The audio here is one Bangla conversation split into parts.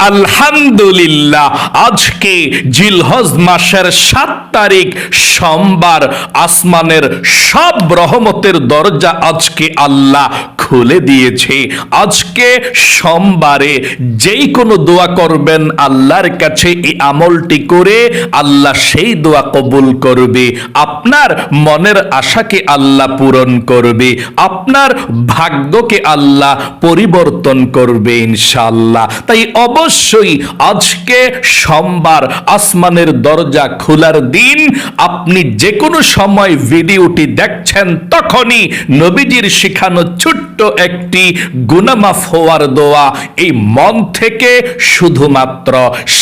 আলহামদুলিল্লাহ, আজকে জিলহজ মাসের 7 তারিখ সোমবার। আসমানের সব রহমতের দরজা আজকে আল্লাহ খুলে দিয়েছে। আজকে সোমবারে যেই কোনো দোয়া করবেন আল্লাহর কাছে, এই আমলটি করে আল্লাহ সেই দোয়া কবুল করবে। আপনার মনের আশাকে আল্লাহ পূরণ করবে, আপনার ভাগ্যকে আল্লাহ পরিবর্তন করবে ইনশাআল্লাহ। তাই অবশ্যই আজকে সোমবার, আসমানের দরজা খোলার দিন। আপনি যে কোনো সময় ভিডিওটি দেখছেন তখনই নবীজির শিখানো ছোট্ট একটি গুনাহ মাফ হওয়ার দোয়া এই মন থেকে শুধুমাত্র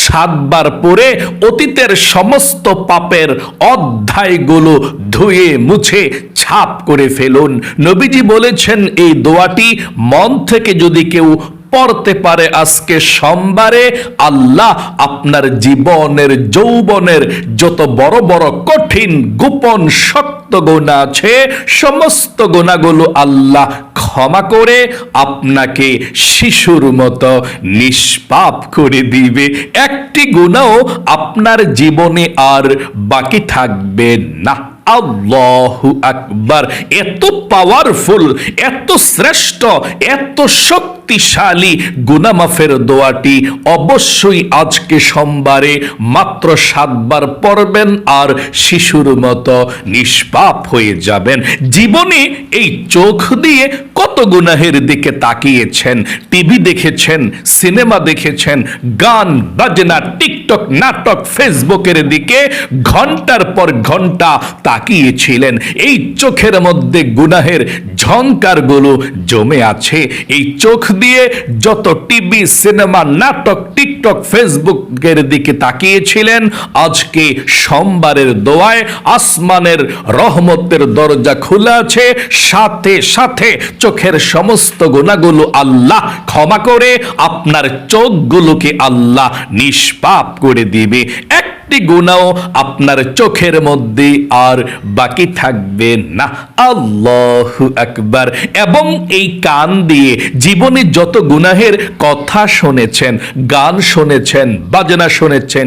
7 বার পড়ে অতীতের সমস্ত পাপের অধ্যায়গুলো ধুয়ে মুছে ছাপ করে ফেলুন। নবীজি বলেছেন এই দোয়াটি মন থেকে যদি কেউ পড়তে পারে আজকে সোমবারে, আল্লাহ আপনার জীবনের যৌবনের যত বড় বড় কঠিন গোপন শক্ত গুনাহ আছে সমস্ত গুনাহগুলো আল্লাহ ক্ষমা করে আপনাকে শিশুর মতো নিষ্পাপ করে দিবে। একটি গুনাহ আপনার জীবনে আর বাকি থাকবে না। আল্লাহু আকবার! এত পাওয়ারফুল, এত শ্রেষ্ঠ, এত শক্তিশালী গুনাহ মাফের দোয়াটি অবশ্যই আজকে সোমবারে মাত্র 7 বার পড়বেন আর শিশুর মতো নিষ্পাপ হয়ে যাবেন। জীবনে এই চোখ দিয়ে কত গুনাহের দিকে তাকিয়েছেন, টিভি দেখেছেন, সিনেমা দেখেছেন, গান বাজনা, টিকটক, নাটক, ফেসবুকের দিকে ঘন্টার পর ঘন্টা তাকিয়েছিলেন। এই চোখের মধ্যে গুনাহের ঝংকারগুলো জমে আছে। এই চোখ দিয়ে যত টিভি, সিনেমা, নাটক, টিকটক, ফেসবুকের দিকে তাকিয়েছিলেন, আজকে সোমবারের দোয়ায় আসমানের রহমতের দরজা খোলা আছে। সাথে সাথে চোখের সমস্ত গুনাহগুলো আল্লাহ ক্ষমা করে আপনার চোখগুলোকে আল্লাহ নিষ্পাপ করে দিবে। একটি গুনাহ আপনার চোখের মধ্যে আর বাকি থাকবে না। আল্লাহু আকবার! এবং এই কান দিয়ে জীবনে যত গুনাহের কথা শুনেছেন, গান শুনেছেন, বাজনা শুনেছেন,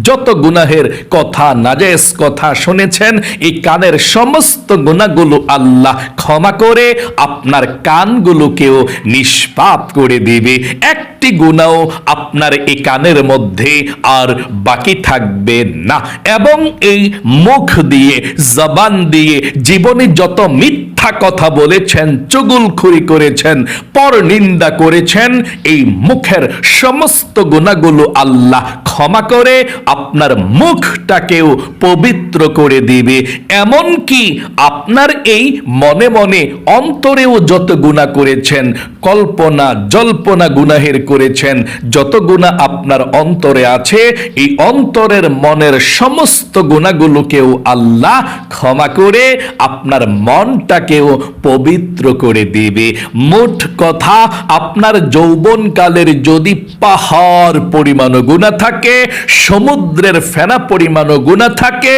যত গুনাহের কথা, নাজায়েজ কথা শুনেছেন, এই কানের সমস্ত গুনাহগুলো আল্লাহ ক্ষমা করে আপনার কানগুলোকেও নিষ্পাপ করে দিবে। একটি গুনাহ আপনার এই কানের মধ্যে আর বাকি থাকবে না। এবং এই মুখ দিয়ে, জবান দিয়ে জীবনে যত মিথ্যা কথা বলেছেন, চুগলখড়ি করেছেন, পরনিন্দা করেছেন, এই মুখের সমস্ত গুনাহগুলো আল্লাহ ক্ষমা করে আপনার মুখটাকেও পবিত্র করে দিবে। এমন কি আপনার এই মনে মনে অন্তরেও যত গুনাহ করেছেন, কল্পনা জল্পনা গুনাহের করেছেন, যত গুনাহ আপনার অন্তরে আছে, এই অন্তরের মনের সমস্ত গুনাহগুলোকেও আল্লাহ ক্ষমা করে আপনার মনটাকেও পবিত্র করে দিবে। মোট কথা, আপনার যৌবনকালের যদি পাহাড় পরিমাণ গুনাহ থাকে, সমুদ্রের ফেনা পরিমাণ গুনাহ থাকে,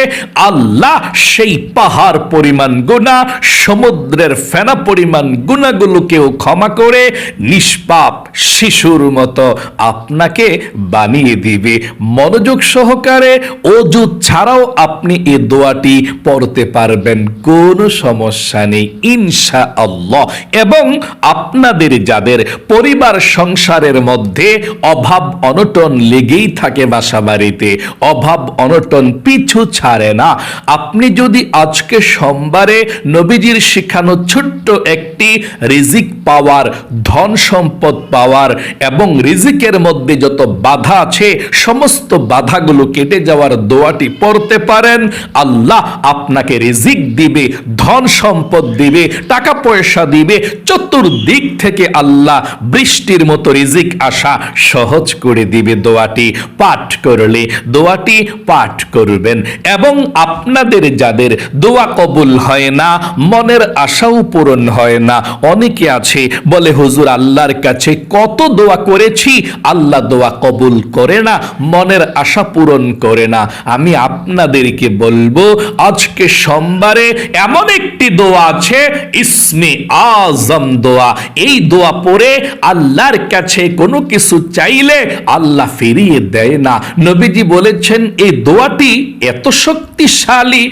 আল্লাহ সেই পাহাড় পরিমাণ গুনাহ, সমুদ্রের ফেনা পরিমাণ গুনাহগুলোকেও ক্ষমা করে নিষ্পাপ শিশুর মতো আপনাকে বানিয়ে দিবে। মনোযোগ সহকারে ওযু ছাড়াও আপনি এই দোয়াটি পড়তে পারবেন, কোনো সমস্যা নেই ইনশাআল্লাহ। এবং আপনাদের যাদের পরিবার সংসারের মধ্যে অভাব অনটন লেগেই থাকে, বাসা বাড়িতে অভাব অনটন পিছু ছাড়ে না, আপনি যদি আজকে সোমবারে নবীজির শিখানো ছোট্ট একটি রিজিক পাওয়ার, ধন সম্পদ পাওয়ার এবং রিজিকের মধ্যে যত বাধা আছে সমস্ত বাধাগুলো কেটে যাওয়ার দোয়াটি পড়তে পারেন, আল্লাহ আপনাকে রিজিক দিবে, ধন সম্পদ দিবে, টাকা পয়সা দিবে, চতুর্দিক থেকে আল্লাহ বৃষ্টির মতো রিজিক আসা সহজ করে দিবে। দোয়াটি পাঠ করলে, দোয়াটি পাঠ করবেন। এবং আপনাদের যাদের দোয়া কবুল হয় না, মনের আশাও পূরণ হয় না, অনেকে আছে বলে হুজুর আল্লাহর কাছে কত দোয়া করেছি, আল্লাহ দোয়া কবুল করে না, মনের আশা পূরণ করে না। আমি আপনাদেরকে বলবো আজকে সোমবারে এমন একটি দোয়া আছে, ইসমে আজম দোয়া। এই দোয়া পড়ে আল্লাহর কাছে কোনো কিছু চাইলে আল্লাহ ফিরিয়ে দেয় না। নবীজি বলেছেন এই দোয়াটি এত শক্তিশালী,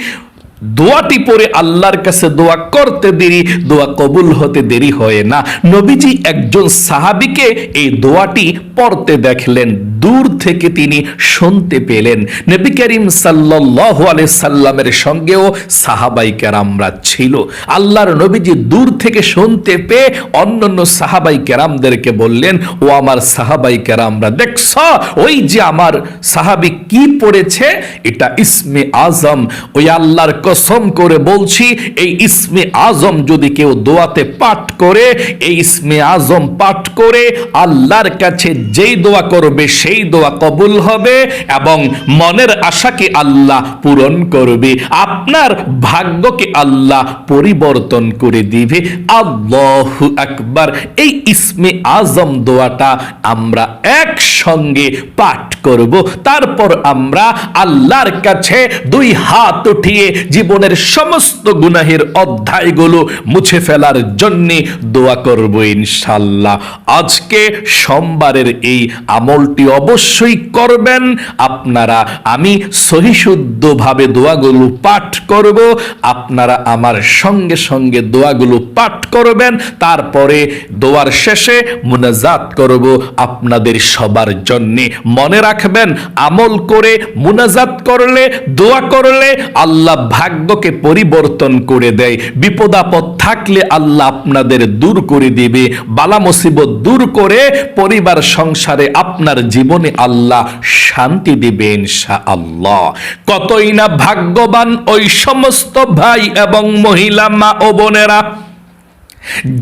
দোয়াটি পড়ে আল্লাহর কাছে দোয়া করতে দেরি, দোয়া কবুল হতে দেরি হয় না। নবীজি একজন সাহাবীকে এই দোয়াটি পড়তে দেখলেন, দূর থেকে তিনি শুনতে পেলেন। নবী করিম সাল্লাল্লাহু আলাইহি সাল্লামের সঙ্গেও সাহাবাই কেরামরা ছিল। আল্লাহর নবীজি দূর থেকে শুনতে পেয়ে অন্যান্য সাহাবাই কেরামদেরকে বললেন, ও আমার সাহাবাই কেরামরা, দেখছ ওই যে আমার সাহাবী কি পড়েছে, এটা ইসমে আজম। ওই আল্লাহর কসম করে বলছি, এই ইসমে আজম যদি কেউ দোয়াতে পাঠ করে, এই ইসমে আজম পাঠ করে আল্লাহর কাছে যেই দোয়া করবে সেই দোয়া কবুল হবে এবং মনের আশাকে আল্লাহ পূরণ করবে, আপনার ভাগ্যকে আল্লাহ পরিবর্তন করে দিবে। আল্লাহু আকবার। এই ইসমে আজম দোয়াটা আমরা একসঙ্গে পাঠ করব, তারপর আমরা আল্লাহর কাছে দুই হাত উঠিয়ে জীবনের সমস্ত গুনাহের অধ্যায়গুলো মুছে ফেলার জন্য দোয়া করব ইনশাআল্লাহ। আজকে সোমবারের এই আমলটি অবশ্যই করবেন আপনারা। আমি সহিশুদ্ধভাবে দোয়াগুলো পাঠ করব, আপনারা আমার সঙ্গে সঙ্গে দোয়াগুলো পাঠ করবেন, তারপরে দোয়ার শেষে মুনাজাত করব আপনাদের সবার জন্য। মনে রাখবেন, আমল করে মুনাজাত করলে, দোয়া করলে আল্লাহ ভাগ্যকে পরিবর্তন করে দেয়। বিপদ আপদ থাকলে আল্লাহ আপনাদের দূর করে দিবে, বালা মুসিবত দূর করে পরিবার সংসারে আপনার জীবনে আল্লাহ শান্তি দিবে ইনশাআল্লাহ। কতই না ভাগ্যবান ওই সমস্ত ভাই এবং মহিলা, মা ও বোনেরা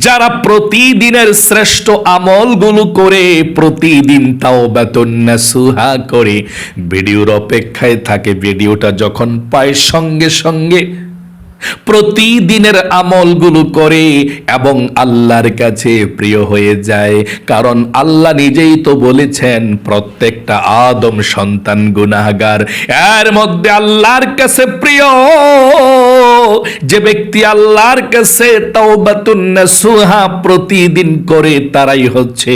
যারা প্রতিদিনের শ্রেষ্ঠ আমলগুলো করে, প্রতিদিন তাওবাতুন নাসুহা করে ভিডিওর অপেক্ষায় থাকে। ভিডিওটা যখন পায় সঙ্গে সঙ্গে প্রতিদিনের আমলগুলো করে এবং আল্লাহর কাছে প্রিয় হয়ে যায়। কারণ আল্লাহ নিজেই তো বলেছেন প্রত্যেকটা আদম সন্তান গুনাহগার। এর মধ্যে আল্লাহর কাছে প্রিয় যে ব্যক্তি আল্লাহর কাছে তাওবাতুন নাসুহা প্রতিদিন করে, তারাই হচ্ছে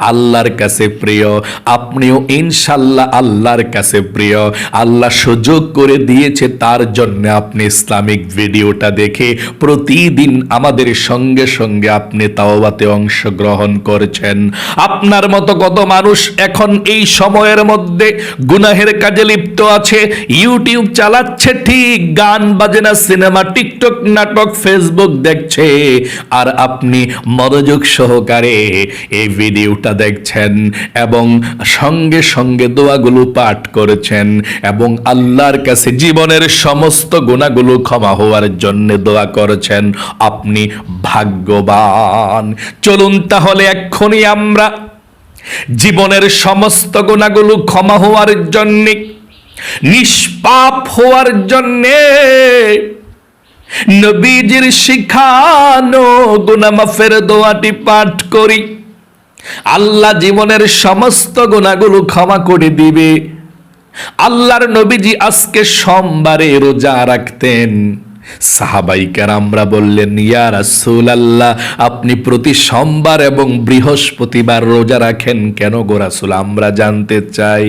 আল্লাহর কাছে প্রিয়। আপনিও ইনশাআল্লাহ আল্লাহর কাছে প্রিয়। আল্লাহ সুযোগ করে দিয়েছে, তার জন্য আপনি ইসলামিক ভিডিওটা দেখে প্রতিদিন আমাদের সঙ্গে সঙ্গে আপনি তাওবাতে অংশগ্রহণ করছেন। আপনার মতো কত মানুষ এখন এই সময়ের মধ্যে গুনাহের কাজে লিপ্ত আছে, ইউটিউব চালাচ্ছে ঠিক, গান বাজনা, সিনেমা, টিকটক, নাটক, ফেসবুক দেখছে, আর আপনি মনোযোগ সহকারে এই ভিডিওটা দেখছেন এবং সঙ্গে সঙ্গে দোয়াগুলো পাঠ করেছেন এবং আল্লাহর কাছে জীবনের সমস্ত গুনাহগুলো ক্ষমা হওয়ার জন্য দোয়া করেছেন। আপনি ভাগ্যবান। চলুন তাহলে এক্ষুনি আমরা জীবনের সমস্ত গুনাহগুলো ক্ষমা হওয়ার জন্য, নিষ্পাপ হওয়ার জন্য নবীজির শিখানো গুনাহ মাফের দোয়াটি পাঠ করি। আল্লাহ জীবনের সমস্ত গুনাহগুলো ক্ষমা করে দিবে। আল্লাহর নবীজি আজকে সোমবারে রোজা রাখতেন। সাহাবাই কেরামরা বললেন, ইয়া রাসূলুল্লাহ, আপনি প্রতি সোমবার এবং বৃহস্পতিবার রোজা রাখেন কেন গো রাসূল? আমরা জানতে চাই।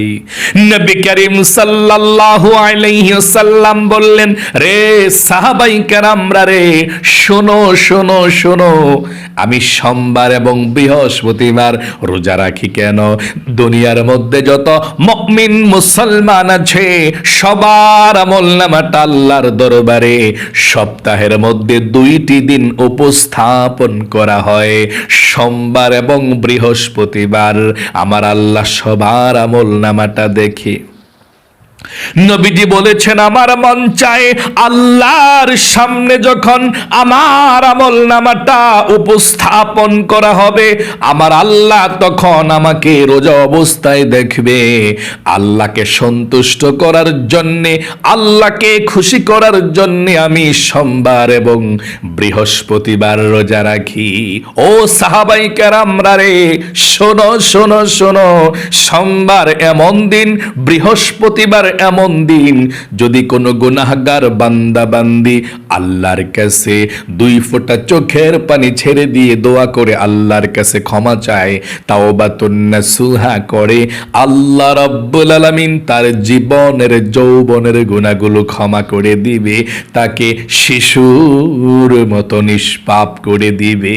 নবী করিম সাল্লাল্লাহু আলাইহি ওয়াসাল্লাম বললেন, রে সাহাবাই কেরামরা রে, শোনো শোনো শোনো, আমি সোমবার এবং বৃহস্পতিবার রোজা রাখি কেন? দুনিয়ার মধ্যে যত মুমিন মুসলমান আছে সবার আমলনামাটা আল্লাহর দরবারে সপ্তাহের মধ্যে 2টি দিন উপস্থাপন করা হয়, সোমবার এবং বৃহস্পতিবার। আমার আল্লাহ সবার আমলনামাটা দেখে। নবীজি বলেছেন, আমার মন চায় আল্লাহর সামনে যখন আমার আমলনামাটা উপস্থাপন করা হবে, আমার আল্লাহ তখন আমাকে রোজা অবস্থায় দেখবে। আল্লাহকে সন্তুষ্ট করার জন্যে, আল্লাহকে খুশি করার জন্যে আমি সোমবার এবং বৃহস্পতিবার রোজা রাখি। ও সাহাবাই কেরামরা রে, শোনো শোনো শোনো, সোমবার এমন দিন, বৃহস্পতিবার এমন দিন, যদি কোনো গুনাহগার বান্দা বান্দি আল্লাহর কাছে 2 ফোঁটা চোখের পানি ছেড়ে দিয়ে দোয়া করে আল্লাহর কাছে ক্ষমা চায়, তাওবাতুন নাসুহা করে, আল্লাহ রাব্বুল আলামিন তার জীবনের যৌবনের গুনাহগুলো ক্ষমা করে দিবে, তাকে শিশুর মতো নিষ্পাপ করে দিবে।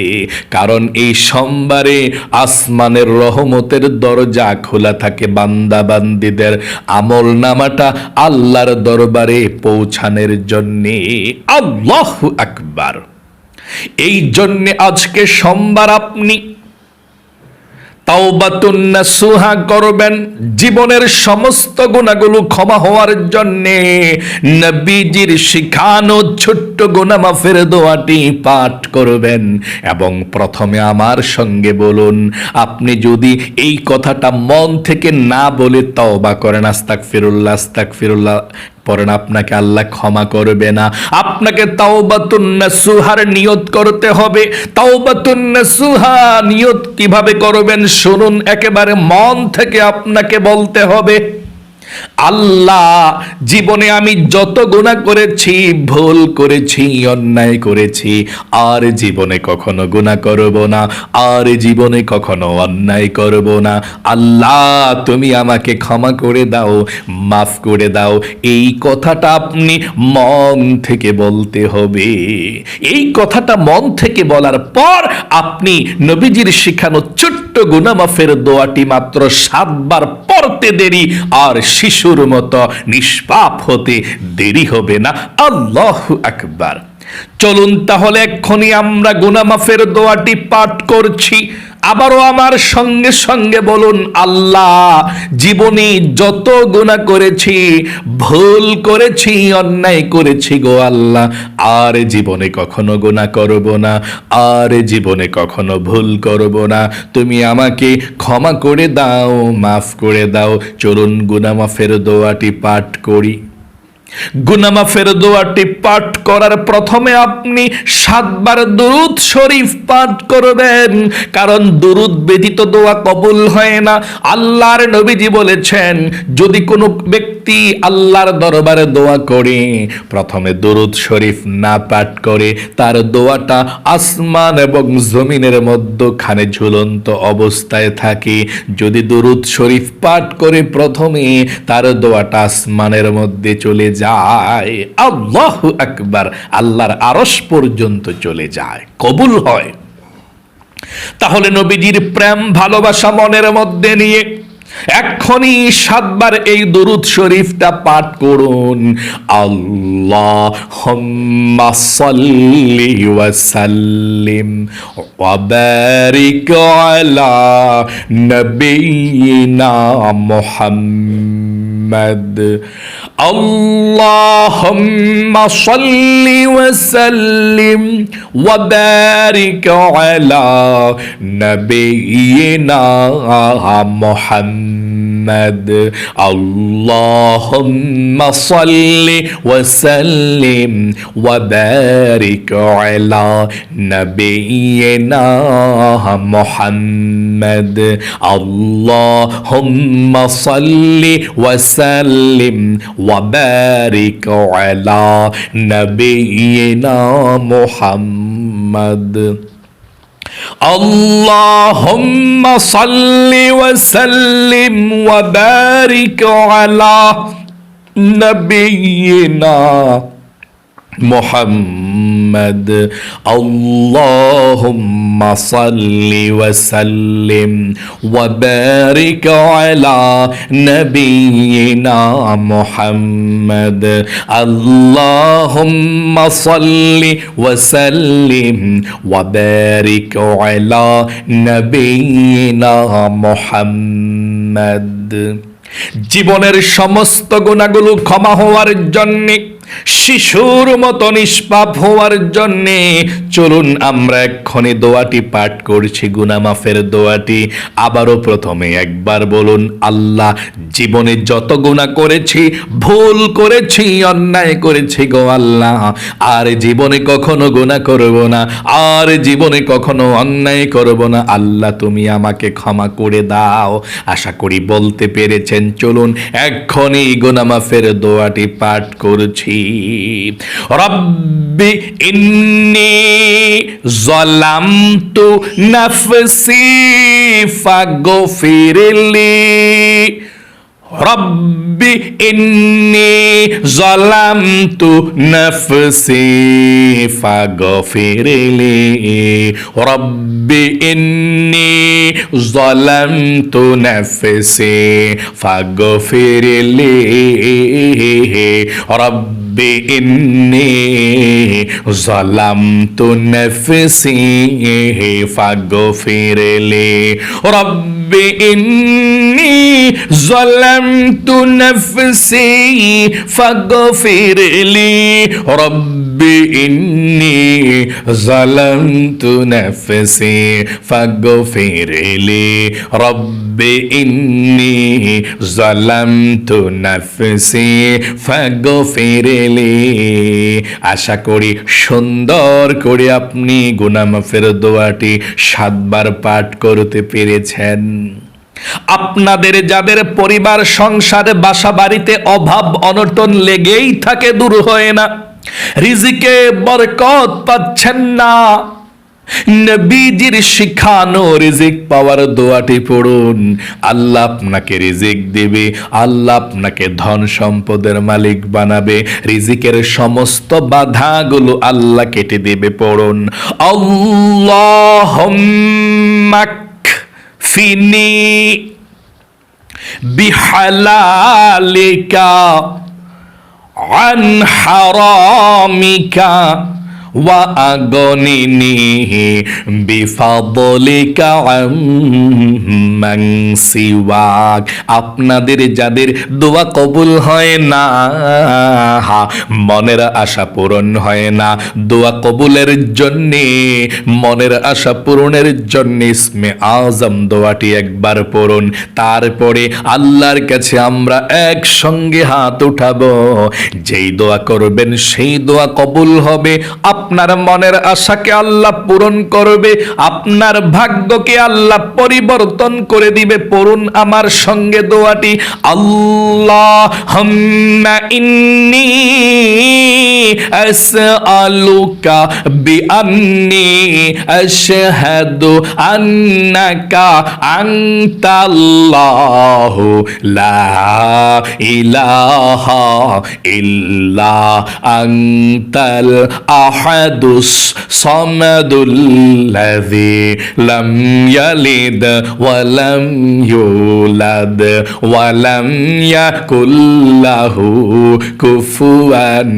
কারণ এই সোমবারে আসমানের রহমতের দরজা খোলা থাকে বান্দা বান্দীদের আমল নামাটা আল্লাহর দরবারে পৌঁছানোর জন্যে। আল্লাহু আকবার। এই জন্যে আজকে সোমবার আপনি তাওবাতুন নাসুহা করবেন, জীবনের সমস্ত গুনাহগুলো ক্ষমা হওয়ার জন্যে নবীজির শিখানো ছোট্ট গুনাহ মাফের দোয়াটি পাঠ করবেন। এবং প্রথমে আমার সঙ্গে বলুন, আপনি যদি এই কথাটা মন থেকে না বলে তওবা করেন, আস্তাগফিরুল্লাহ আস্তাগফিরুল্লাহ পরেন, আপনাকে আল্লাহ ক্ষমা করবে না। আপনাকে তাওবাতুন নাসুহার নিয়ত করতে হবে। তাওবাতুন নাসুহা নিয়ত কিভাবে করবেন শুনুন, একেবারে মন থেকে আপনাকে বলতে হবে, আল্লাহ, জীবনে আমি যত গুনাহ করেছি, ভুল করেছি, অন্যায় করেছি, আর জীবনে কখনো গুনাহ করব না, আর জীবনে কখনো অন্যায় করব না। আল্লাহ, তুমি আমাকে ক্ষমা করে দাও, মাফ করে দাও। এই কথাটা আপনি মন থেকে বলতে হবে। এই কথাটা মন থেকে বলার পর আপনি নবীজির শিখানো ছোট্ট গুনাহ মাফের দোয়াটি মাত্র 7 বার পড়তে দেরি, আর শিশুর মতো নিষ্পাপ হতে দেরি হবে না। আল্লাহু আকবার। চলুন তাহলে এক্ষুনি আমরা গুনাহ মাফের দোয়াটি পাঠ করছি। আবারও আমার সঙ্গে সঙ্গে বলুন, আল্লাহ, জীবনে যত গুনাহ করেছি, ভুল করেছি, অন্যায় করেছি গো আল্লাহ, আর জীবনে কখনো গুনাহ করব না, আর জীবনে কখনো ভুল করব না। তুমি আমাকে ক্ষমা করে দাও, মাফ করে দাও। চলুন গুনাহ মাফের দোয়াটি পাঠ করি। গুনাহ মাফের দোয়াটি পাঠ করার প্রথমে আপনি 7 বার দুরূদ শরীফ পাঠ করবেন, কারণ দুরূদ ব্যতীত দোয়া কবুল হয় না। আল্লাহর নবীজি বলেছেন, যদি কোনো ব্যক্তি আল্লাহর দরবারে দোয়া করে প্রথমে দুরূদ শরীফ না পাঠ করে, তার দোয়াটা আসমান এবং জমিনের মধ্যখানে ঝুলন্ত অবস্থায় থাকে। যদি দুরূদ শরীফ পাঠ করে প্রথমে, তার দোয়াটা আসমানের মধ্যে চলে যায়, আল্লাহু আকবার, আল্লাহর আরশ পর্যন্ত চলে যায়, কবুল হয়। তাহলে নবীজির প্রেম ভালোবাসা মনের মধ্যে নিয়ে এক্ষুনি 7 বার এই দুরূদ শরীফটা পাঠ করুন। আল্লাহুম্মা সাল্লি ওয়া সাল্লিম ওয়া বারিক আলা নবিয়িনা মুহাম্মদ। আল্লাহুম্মা সাল্লি ওয়া সাল্লিম ওয়া বারিক আলা নবিয়িনা মুহাম্মদ। আল্লাহুম্মা সাল্লি ওয়া সাল্লিম ওয়া বারিক আলা নবিয়িনা মুহাম্মদ। আল্লাহুম্মা সাল্লি ওয়া সাল্লিম ওয়া বারিক আলা নবিয়িনা মুহাম্মদ। اللهم صل وسلم وبارك على نبينا محمد. اللهم صل وسلم وبارك على نبينا محمد. اللهم صل وسلم وبارك على نبينا محمد. জীবনের সমস্ত গুনাহগুলো ক্ষমা হওয়ার জন্যে শিশুর মতো নিষ্পাপ হওয়ার জন্যে চলুন আমরা এক্ষণে দোয়াটি পাঠ করছি, গুনাহ মাফের দোয়াটি। আবারও প্রথমে একবার বলুন, আল্লাহ জীবনে যত গুনাহ করেছি, ভুল করেছি, অন্যায় করেছি গো আল্লাহ, আর জীবনে কখনো গুনাহ করব না, আর জীবনে কখনো অন্যায় করব না, আল্লাহ তুমি আমাকে ক্ষমা করে দাও। আশা করি বলতে পেরেছেন। চলুন এক্ষণে গুনাহ মাফের দোয়াটি পাঠ করছি। রব্বি ইন্নী যালামতু নাফসি ফাগফিরলি। রব্বি ইন্নী যালামতু নাফসি ফাগফিরলি। রব্বি ইন্নী যালামতু নাফসি ফাগফিরলি। রব্বি ইন্নী যালামতু নাফসি ফাগফিরলি। রব্বি ইন্নী যালামতু নাফসি ফাগফিরলি। রব্বি ইন্নী যালামতু নাফসি ফাগফিরলি। রব্বি ইন্নী যালামতু নাফসি ফাগফিরলি। আশা করি সুন্দর করে আপনি গুনাহ মাফের দোয়াটি 7 বার পাঠ করতে পেরেছেন। আপনাদের যাদের পরিবার সংসারে বাসা বাড়িতে অভাব অনটন লেগেই থাকে, দূর হয় না, রিজিকে বরকত পাচ্ছেন না, নবীজির শিখানো রিজিক পাওয়ার দোয়াটি পড়ুন। আল্লাহ আপনাকে রিজিক দেবে, আল্লাহ আপনাকে ধন সম্পদের মালিক বানাবে, রিজিকের সমস্ত বাধাগুলো আল্লাহ কেটে দেবে। পড়ুন, আল্লাহুম্মা ফিনি বিহালালিকা আন হারামিকা ওয়া আগনিনি বিফাদলিকা আম্মান সিওয়াক। আপনাদের যাদের দোয়া কবুল হয় না, মনের আশা পূরণ হয় না, দোয়া কবুলের জন্যে, মনের আশা পূরণের জন্য ইসমে আজম দোয়াটি একবার পড়ুন। তারপরে আল্লাহর কাছে আমরা একসঙ্গে হাত উঠাবো। যেই দোয়া করবেন সেই দোয়া কবুল হবে, আপনার মনের আশাকে আল্লাহ পূরণ করবে, আপনার ভাগ্যকে আল্লাহ পরিবর্তন করে দিবে। পড়ুন আমার সঙ্গে দোয়াটি, আল্লাহুম্মা ইন্নী আসআলুকা বিআন্নী আশহাদু আন্নাকা আনতাল্লাহু লা ইলাহা ইল্লা আনতাল আহাদুস সামাদুল্লাযী লাম ইয়ালিদ ওয়া লাম ইউলাদ ওয়া লাম ইয়াকুল লাহু কুফুয়ান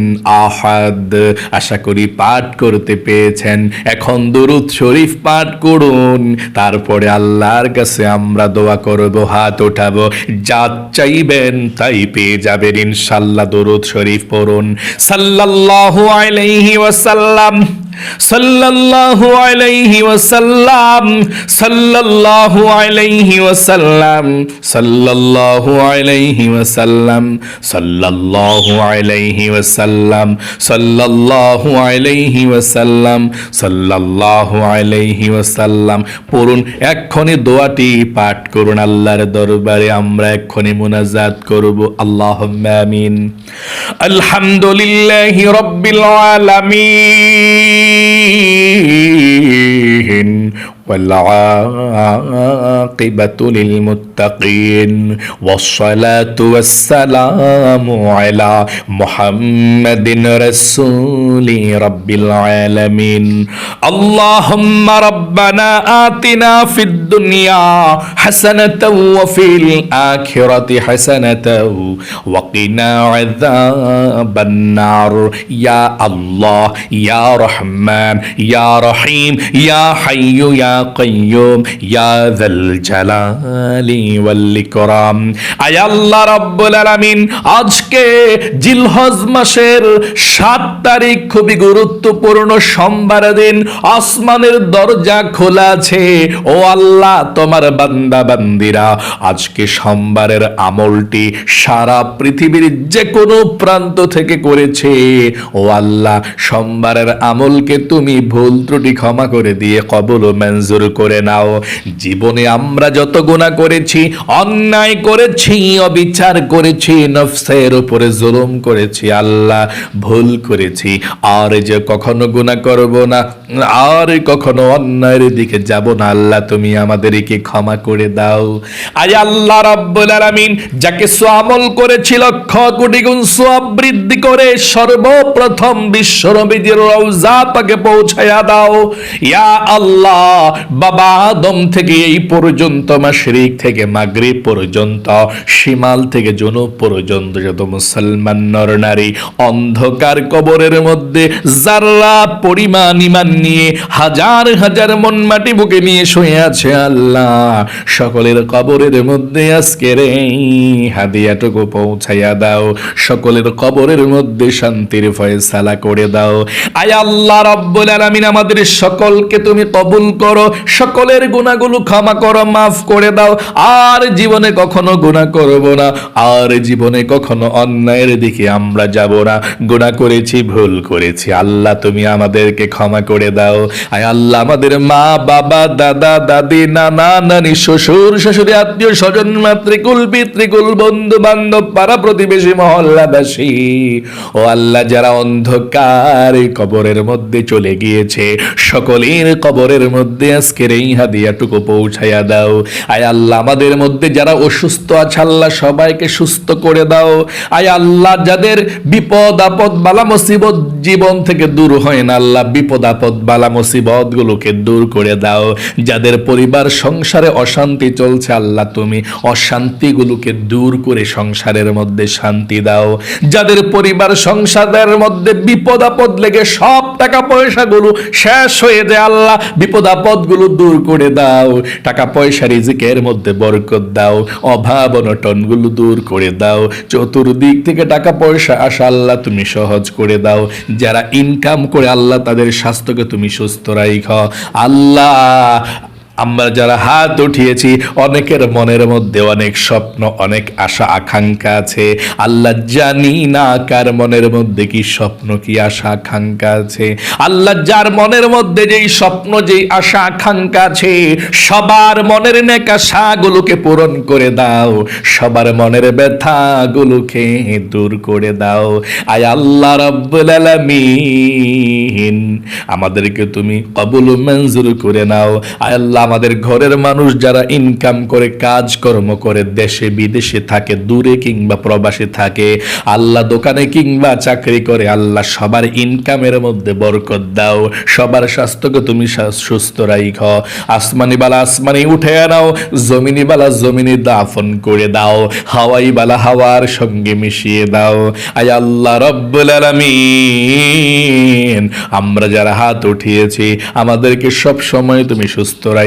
আহাদ। আশা করি পাঠ করতে পেরেছেন। এখন দরুদ শরীফ পাঠ করুন, তারপরে আল্লাহর কাছে আমরা দোয়া করব, হাত উঠাবো, যা চাইবেন তাই পেয়ে যাবেন ইনশাআল্লাহ। দরুদ শরীফ পড়ুন। সাল্লাল্লাহু আলাইহি ওয়াসাল্লাম, সাল্লাল্লাহু আলাইহি ওয়াসাল্লাম, সাল্লাল্লাহু আলাইহি ওয়াসাল্লাম, সাল্লাল্লাহু আলাইহি ওয়াসাল্লাম, সাল্লাল্লাহু আলাইহি ওয়াসাল্লাম, সাল্লাল্লাহু আলাইহি ওয়াসাল্লাম, সাল্লাল্লাহু আলাইহি ওয়াসাল্লাম। পড়ুন, এক্ষুনি দোয়াটি পাঠ করুন। আল্লাহর দরবারে আমরা এক্ষুনি মুনাজাত করব। আল্লাহুম্মা আমিন। আলহামদুলিল্লাহি রাব্বিল আলামিন والعاقبة للمتقين والصلاة والسلام على محمد رسول رب العالمين اللهم ربنا آتنا في الدنيا حسنة وفي الآخرة حسنة وقنا عذاب النار يا الله يا رحمن يا رحيم يا حي يا কাইয়্যুম ইয়া যাল জালালি ওয়াল ইকরাম। আয় আল্লাহ রাব্বুল আলামিন, আজকে জিলহজ মাসের 7 তারিখ, খুবই গুরুত্বপূর্ণ সোমবার দিন। আসমানের দরজা খোলা আছে। ও আল্লাহ, তোমার বান্দা বান্দিরা আজকে সোমবারের আমলটি সারা পৃথিবীর যে কোনো প্রান্ত থেকে করেছে। ও আল্লাহ, সোমবারের আমলকে তুমি ভুল ত্রুটি ক্ষমা করে দিয়ে কবুল ও মঞ্জুর করে নাও। জীবনে আমরা যত গুনাহ করেছি, অন্যায় করেছি, অবিচার করেছি, নফসের উপরে জুলুম করেছি, আল্লাহ ভুল করেছি, আর যে কখনো গুনাহ করব না, আর কখনো অন্যায়ের দিকে যাব না, আল্লাহ তুমি আমাদেরকে ক্ষমা করে দাও। আয় আল্লাহ রাব্বুল আলামিন, যাকে আমল করেছি লক্ষ কোটি গুণ সওয়াব বৃদ্ধি করে সর্বপ্রথম বিশ্বনবীর রওজা পাকে পৌঁছায়া দাও। ইয়া আল্লাহ, বাবা আদম থেকে এই পর্যন্ত, মাশরিক থেকে মাগরিব পর্যন্ত, শিমাল থেকে জুনুব পর্যন্ত যত মুসলমান নর নারী অন্ধকার কবরের মধ্যে যারা পরিমাণ ঈমান নিয়ে হাজার হাজার মন মাটি বুকে নিয়ে শুয়ে আছে, আল্লাহ সকলের কবরের মধ্যে আজকের এই হাদিয়াটুকু পৌঁছাইয়া দাও। সকলের কবরের মধ্যে শান্তির ফয়সালা করে দাও। আয় আল্লাহ রাব্বুল আলামিন, আমাদের সকলকে তুমি কবুল করো, সকলের গুনাহগুলো ক্ষমা করো, মাফ করে দাও। আর জীবনে কখনো গুনাহ করব না, আর জীবনে কখনো অন্যায়ের দিকে আমরা যাব না। গুনাহ করেছি, ভুল করেছি, আল্লাহ তুমি আমাদেরকে ক্ষমা করে দাও। আয় আল্লাহ, আমাদের মা বাবা, দাদা দাদি, নানা নানি, শ্বশুর শাশুড়ি, আত্মীয় স্বজন, মাতৃকুল পিতৃকুল, বন্ধু বান্ধব, পাড়া প্রতিবেশী, মহল্লাবাসী, ও আল্লাহ যারা অন্ধকার কবরের মধ্যে চলে গিয়েছে, সকলের কবরের মধ্যে আজকের এই হাদিয়াটুকু পৌঁছাইয়া দাও। আয় আল্লাহ, আমাদের মধ্যে যারা অসুস্থ আছে, আল্লাহ সবাইকে সুস্থ করে দাও। আয় আল্লাহ, যাদের বিপদ আপদ বালা মুসিবত জীবন থেকে দূর হয় না, আল্লাহ বিপদ আপদ বালা মুসিবত গুলোকে দূর করে দাও। যাদের পরিবার সংসারে অশান্তি চলছে, আল্লাহ তুমি অশান্তি গুলোকে দূর করে সংসারের মধ্যে শান্তি দাও। যাদের পরিবার সংসারের মধ্যে বিপদ আপদ লেগে সব টাকা পয়সা গুলো শেষ হয়ে যায়, আল্লাহ বিপদ আপদ গুলো দূর করে দাও। টাকা পয়সা রিজিকের মধ্যে বরকত দাও, অভাব অনটন গুলো দূর করে দাও। চতুর্দিক থেকে টাকা পয়সা আসা, আল্লাহ তুমি সহজ করে দাও। যারা ইনকাম করে, আল্লাহ তাদের স্বাস্থ্যকে তুমি সুস্থ রাখো। আল্লাহ আমরা যারা হাত উঠিয়েছি, অনেকের মনের মধ্যে অনেক স্বপ্ন, অনেক আশা আকাঙ্ক্ষা আছে, আল্লাহ জানি না কার মনের মধ্যে কি স্বপ্ন, কি আশা আকাঙ্ক্ষা আছে। আল্লাহ যার মনের মধ্যে যেই স্বপ্ন, যেই আশা আকাঙ্ক্ষা আছে, সবার মনের নেক আশাগুলোকে পূরণ করে দাও, সবার মনের ব্যথাগুলোকে দূর করে দাও। আয় আল্লাহ রাব্বুল আলামিন, আমাদেরকে তুমি কবুল মঞ্জুর করে নাও। আয় আল্লাহ, আমাদের ঘরের মানুষ যারা ইনকাম করে, কাজকর্ম করে, দেশে বিদেশে থাকে, দূরে কিংবা প্রবাসে থাকে, আল্লাহ দোকানে কিংবা চাকরি করে, আল্লাহ সবার ইনকামের মধ্যে বরকত দাও। সবার স্বাস্থ্যকে তুমি সুস্থ রাখো। আসমানি বালা আসমানি উঠে নাও, জমিনি বালা জমিনি দাফন করে দাও, হাওয়াই বালা হাওয়ার সঙ্গে মিশিয়ে দাও। আয় আল্লাহ রাব্বুল আলামিন, আমরা যারা হাত উঠিয়েছি, আমাদেরকে সব সময় তুমি সুস্থ রাখো।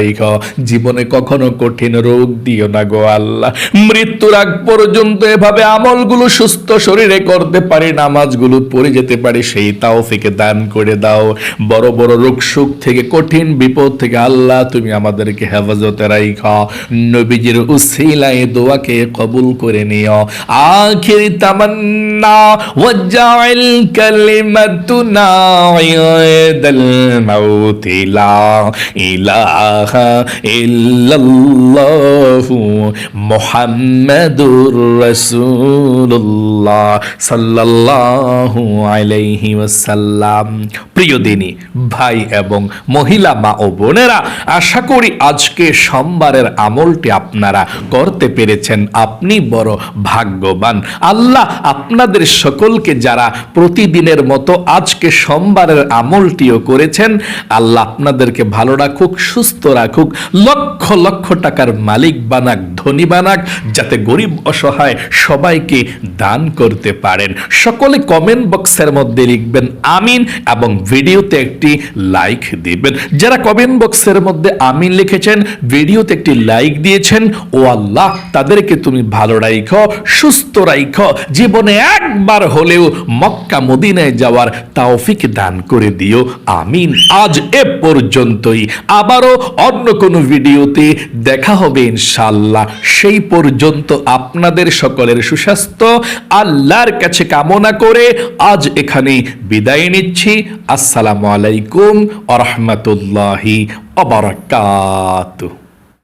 জীবনে কখনো কঠিন রোগ দিও না গো আল্লাহ। মৃত্যুর আগ পর্যন্ত এভাবে আমলগুলো সুস্থ শরীরে করতে পারি, নামাজগুলো পড়ে যেতে পারি, সেই তাওফিকে দান করে দাও। বড় বড় রোগ সুখ থেকে, কঠিন বিপদ থেকে আল্লাহ তুমি আমাদেরকে হেফাজতে রাখো। নবীজির উসিলায় দোয়াকে কবুল করে নিও। আখির তামান্না ওয়াজআল কালিমাতুনা ইয়াদাল মাউতি লা ইলাহা ইল্লাল্লাহু মুহাম্মাদুর রাসূলুল্লাহ সাল্লাল্লাহু আলাইহি ওয়াসাল্লাম। প্রিয় দিনী ভাই এবং মহিলা মা ও বোনেরা, আশা করি আজকে সোমবারের আমলটি আপনারা করতে পেরেছেন। আপনি বড় ভাগ্যবান। আল্লাহ আপনাদের সকলকে, যারা প্রতিদিনের মতো আজকে সোমবারের আমলটিও করেছেন, আল্লাহ আপনাদেরকে ভালো রাখুক, সুস্থ রাখুক, লক্ষ লক্ষ টাকার মালিক বানাক, ধনী বানাক, যাতে গরিব অসহায় সবাইকে দান করতে পারেন। সকলে কমেন্ট বক্সের মধ্যে লিখবেন আমিন এবং ভিডিওতে একটি লাইক দিবেন। যারা কমেন্ট বক্সের মধ্যে আমিন লিখেছেন, ভিডিওতে একটি লাইক দিয়েছেন, ও আল্লাহ তাদেরকে তুমি ভালো রাখো, সুস্থ রাখো, জীবনে একবার হলেও মক্কা মদিনায় যাওয়ার তৌফিক দান করে দিও, আমিন। আজ এ পর্যন্তই, আবারও অন্য কোনো ভিডিওতে দেখা হবে ইনশাআল্লাহ। সেই পর্যন্ত আপনাদের সকলের সুস্বাস্থ্য আল্লাহর কাছে কামনা করে আজ এখানে বিদায় নিচ্ছি। আসসালামু আলাইকুম ওয়া রাহমাতুল্লাহি ওয়া বারাকাতুহু।